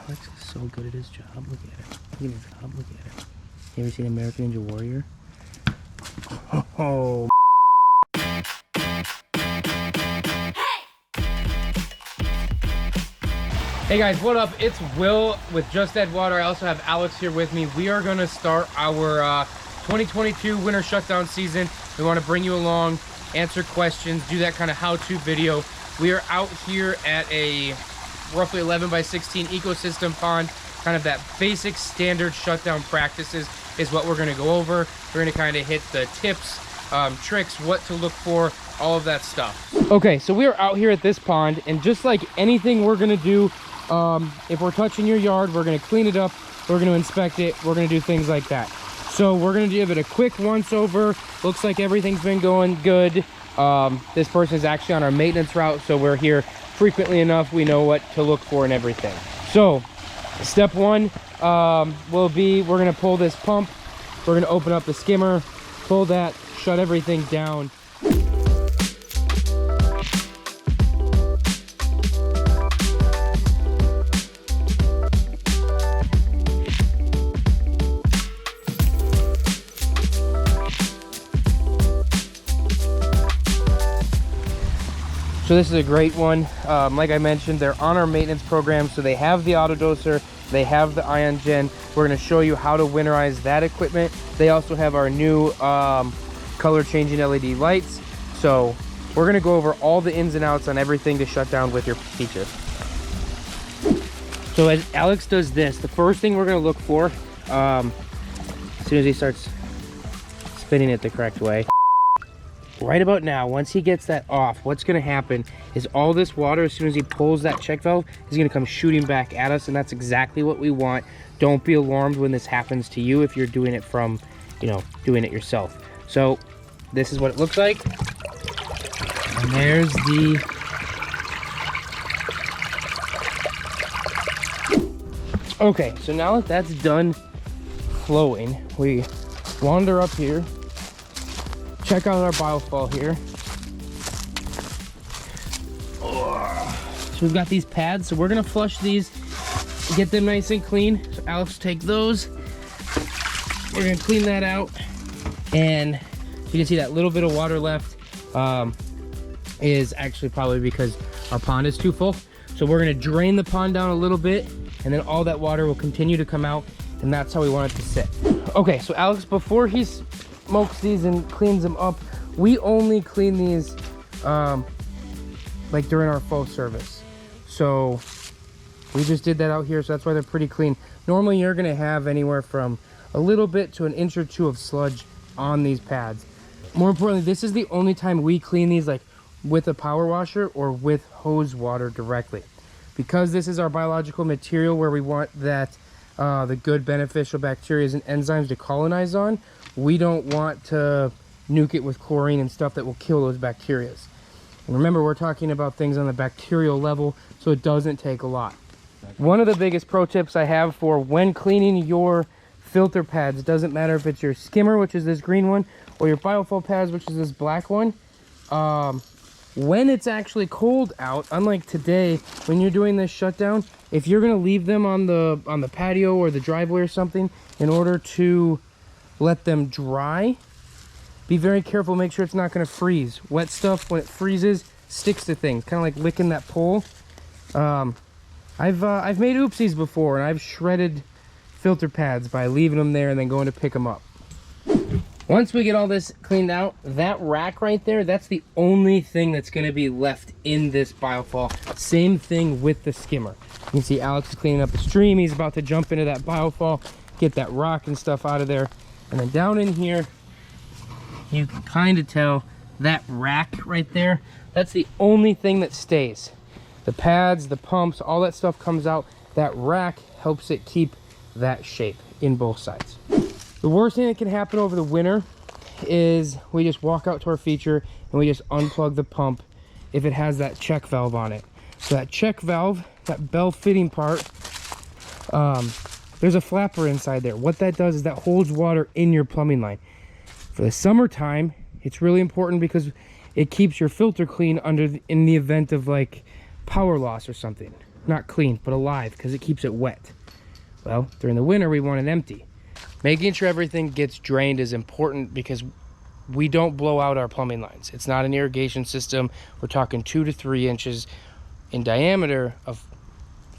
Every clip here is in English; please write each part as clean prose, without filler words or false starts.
Alex is so good at his job. Look at it. Look at his job. Look at it. You ever seen American Ninja Warrior? Oh. Hey guys, what up? It's Will with Just Add Water. I also have Alex here with me. We are going to start our 2022 winter shutdown season. We want to bring you along, answer questions, do that kind of how-to video. We are out here at a roughly 11 by 16 ecosystem pond. Kind of that basic standard shutdown practices is what we're going to go over. We're going to kind of hit the tips, tricks, what to look for, all of that stuff. Okay, so we are out here at this pond, and just like anything we're going to do, if we're touching your yard, we're going to clean it up, we're going to inspect it, we're going to do things like that. So we're going to give it a quick once over. Looks like everything's been going good. This person is actually on our maintenance route, so we're here frequently enough. We know what to look for and everything. So step one will be, we're going to pull this pump. We're going to open up the skimmer, pull that, shut everything down. So this is a great one. Like I mentioned, they're on our maintenance program, so they have the autodoser, they have the ion gen. We're going to show you how to winterize that equipment. They also have our new color changing LED lights. So we're going to go over all the ins and outs on everything to shut down with your feature. So as Alex does this, the first thing we're going to look for, as soon as he starts spinning it the correct way, right about now, once he gets that off, what's going to happen is all this water, as soon as he pulls that check valve, is going to come shooting back at us, and that's exactly what we want. Don't be alarmed when this happens to you if you're doing it from, you know, doing it yourself. So this is what it looks like, and there's the okay. So now that that's done flowing, we wander up here. Check out our biofall here. So we've got these pads, so we're gonna flush these, get them nice and clean. So Alex will take those. We're gonna clean that out, and you can see that little bit of water left is actually probably because our pond is too full. So we're gonna drain the pond down a little bit, and then all that water will continue to come out, and that's how we want it to sit. Okay, so Alex, before he smokes these and cleans them up, we only clean these like during our full service. So we just did that out here, so that's why they're pretty clean. Normally you're gonna have anywhere from a little bit to an inch or two of sludge on these pads. More importantly, this is the only time we clean these like with a power washer or with hose water directly, because this is our biological material where we want that the good beneficial bacteria and enzymes to colonize on. We don't want to nuke it with chlorine and stuff that will kill those bacteria. And remember, we're talking about things on the bacterial level, so it doesn't take a lot. One of the biggest pro tips I have for when cleaning your filter pads, doesn't matter if it's your skimmer, which is this green one, or your biofall pads, which is this black one, when it's actually cold out, unlike today, when you're doing this shutdown, if you're gonna leave them on the patio or the driveway or something in order to let them dry, be very careful, make sure it's not going to freeze. Wet stuff, when it freezes, sticks to things, kind of like licking that pole. I've made oopsies before, and I've shredded filter pads by leaving them there and then going to pick them up. Once we get all this cleaned out, that rack right there, that's the only thing that's going to be left in this biofall. Same thing with the skimmer. You can see Alex is cleaning up a stream. He's about to jump into that biofall, get that rock and stuff out of there. And then down in here, you can kind of tell that rack right there, that's the only thing that stays. The pads, the pumps, all that stuff comes out. That rack helps it keep that shape in both sides. The worst thing that can happen over the winter is we just walk out to our feature and we just unplug the pump if it has that check valve on it. So that check valve, that bell fitting part, there's a flapper inside there. What that does is that holds water in your plumbing line. For the summertime, it's really important because it keeps your filter clean in the event of like power loss or something. not clean, but alive, because it keeps it wet. Well, during the winter, we want it empty. Making sure everything gets drained is important because we don't blow out our plumbing lines. It's not an irrigation system. We're talking 2 to 3 inches in diameter of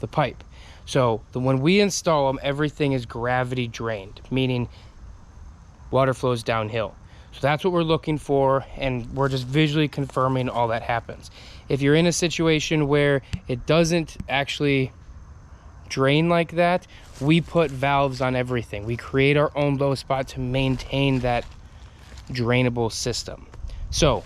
the pipe. So when we install them, everything is gravity drained, meaning water flows downhill. So that's what we're looking for, and we're just visually confirming all that happens. If you're in a situation where it doesn't actually drain like that, we put valves on everything. We create our own low spot to maintain that drainable system. So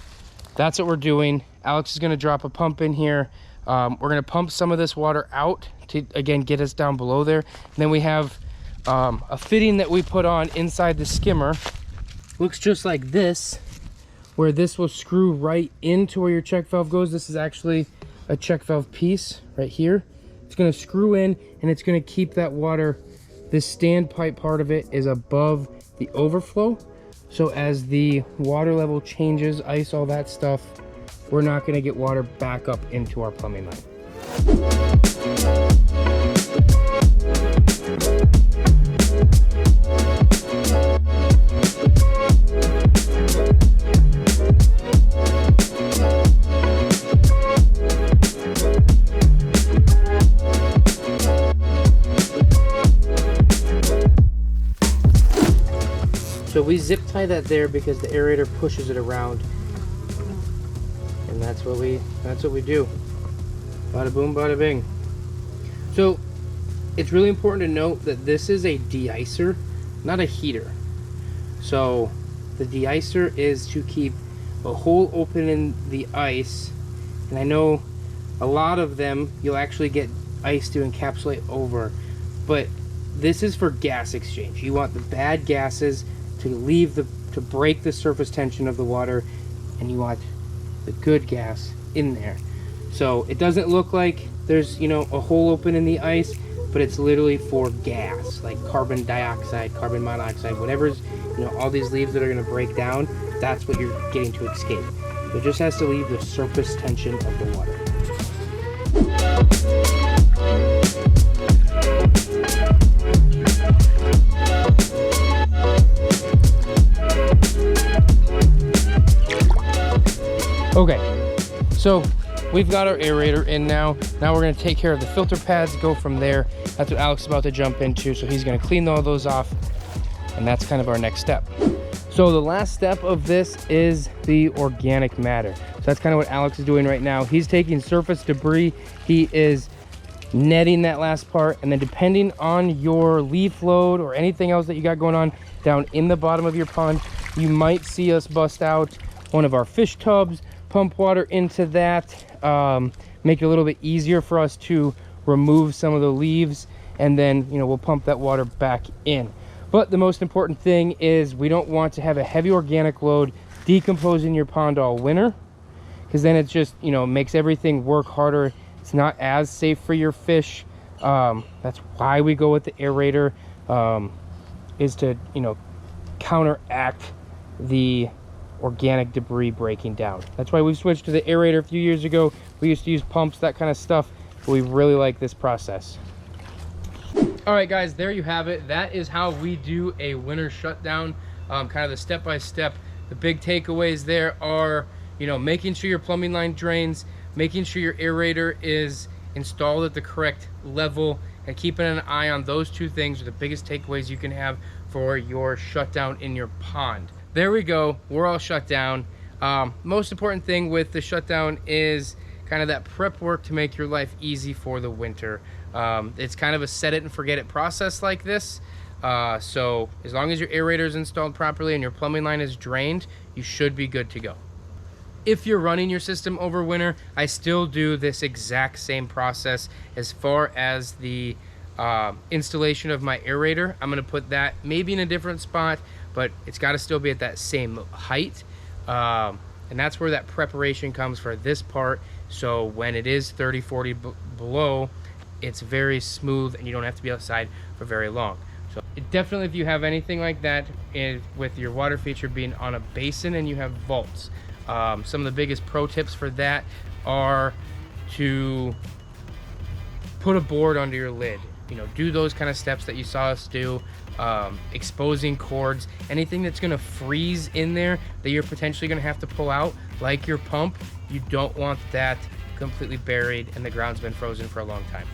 that's what we're doing. Alex is going to drop a pump in here. We're going to pump some of this water out to, again, get us down below there. And then we have a fitting that we put on inside the skimmer. Looks just like this, where this will screw right into where your check valve goes. This is actually a check valve piece right here. It's going to screw in, and it's going to keep that water. This standpipe part of it is above the overflow. So as the water level changes, ice, all that stuff, we're not going to get water back up into our plumbing line. So we zip tie that there because the aerator pushes it around, and that's what we do. Bada boom, bada bing. So it's really important to note that this is a de-icer, not a heater. So the de-icer is to keep a hole open in the ice, and I know a lot of them you'll actually get ice to encapsulate over, but this is for gas exchange. You want the bad gases to break the surface tension of the water, and you want the good gas in there. So it doesn't look like there's, you know, a hole open in the ice, but it's literally for gas, like carbon dioxide, carbon monoxide, whatever's, you know, all these leaves that are going to break down, that's what you're getting to escape. It just has to leave the surface tension of the water. Okay, so we've got our aerator in now. Now we're going to take care of the filter pads, go from there. That's what Alex is about to jump into, so he's going to clean all those off, and that's kind of our next step. So the last step of this is the organic matter. So that's kind of what Alex is doing right now. He's taking surface debris, he is netting that last part, and then depending on your leaf load or anything else that you got going on down in the bottom of your pond, you might see us bust out one of our fish tubs, pump water into that, make it a little bit easier for us to remove some of the leaves, and then, you know, we'll pump that water back in. But the most important thing is we don't want to have a heavy organic load decompose in your pond all winter, because then it just, you know, makes everything work harder. It's not as safe for your fish. That's why we go with the aerator, is to, you know, counteract the organic debris breaking down. That's why we switched to the aerator a few years ago. We used to use pumps, that kind of stuff, but we really like this process. All right, guys, there you have it. That is how we do a winter shutdown, kind of the step-by-step. The big takeaways there are, you know, making sure your plumbing line drains, making sure your aerator is installed at the correct level, and keeping an eye on those two things are the biggest takeaways you can have for your shutdown in your pond. There we go, we're all shut down. Most important thing with the shutdown is kind of that prep work to make your life easy for the winter. It's kind of a set it and forget it process like this. So as long as your aerator is installed properly and your plumbing line is drained, you should be good to go. If you're running your system over winter, I still do this exact same process as far as the installation of my aerator. I'm going to put that maybe in a different spot, but it's got to still be at that same height. And that's where that preparation comes for this part. So when it is 30, 40 below, it's very smooth and you don't have to be outside for very long. So definitely, if you have anything like that, with your water feature being on a basin and you have vaults, some of the biggest pro tips for that are to put a board under your lid. You know, do those kind of steps that you saw us do. Exposing cords, anything that's going to freeze in there that you're potentially going to have to pull out, like your pump. You don't want that completely buried and the ground's been frozen for a long time.